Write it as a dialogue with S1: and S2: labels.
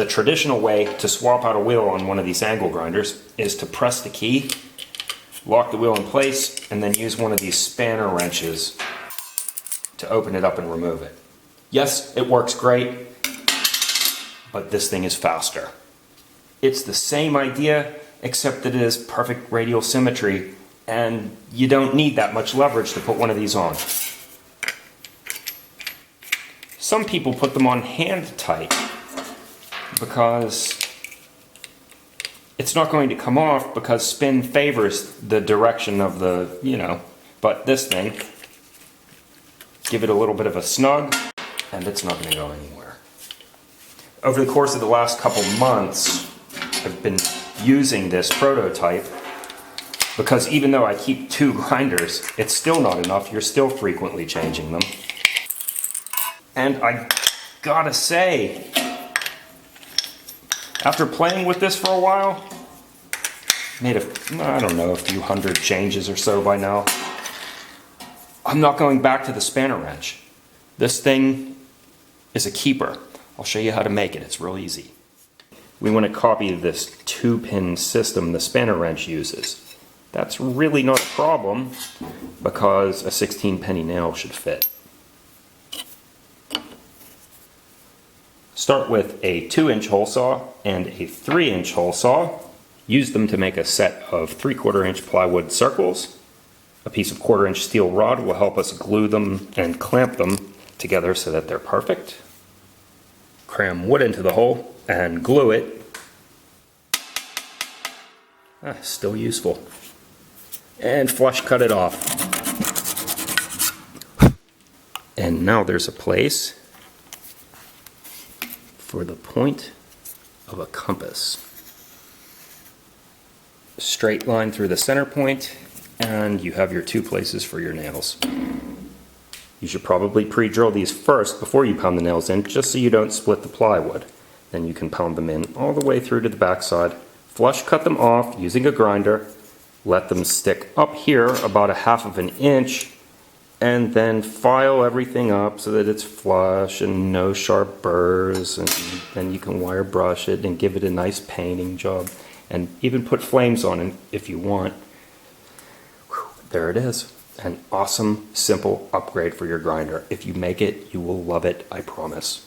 S1: The traditional way to swap out a wheel on one of these angle grinders is to press the key, lock the wheel in place, and then use one of these spanner wrenches to open it up and remove it. Yes, it works great, but this thing is faster. It's the same idea, except that it is perfect radial symmetry, and you don't need that much leverage to put one of these on. Some people put them on hand tight because it's not going to come off because spin favors the direction of the, but this thing, give it a little bit of a snug and it's not going to go anywhere. Over the course of the last couple months, I've been using this prototype because even though I keep 2 grinders, it's still not enough. You're still frequently changing them. And I gotta say, after playing with this for a while, made a few hundred changes or so by now, I'm not going back to the spanner wrench. This thing is a keeper. I'll show you how to make it. It's real easy. We want to copy this 2-pin system the spanner wrench uses. That's really not a problem because a 16-penny nail should fit. Start with a 2-inch hole saw and a 3-inch hole saw. Use them to make a set of 3/4 inch plywood circles. A piece of 1/4 inch steel rod will help us glue them and clamp them together so that they're perfect. Cram wood into the hole and glue it. Still useful. And flush cut it off. And now there's a place for the point of a compass. Straight line through the center point, and you have your 2 places for your nails. You should probably pre-drill these first before you pound the nails in, just so you don't split the plywood. Then you can pound them in all the way through to the back side. Flush cut them off using a grinder. Let them stick up here about 1/2 inch, and then file everything up so that it's flush and no sharp burrs, and then you can wire brush it and give it a nice painting job, and even put flames on it if you want. There it is. An awesome, simple upgrade for your grinder. If you make it, you will love it, I promise.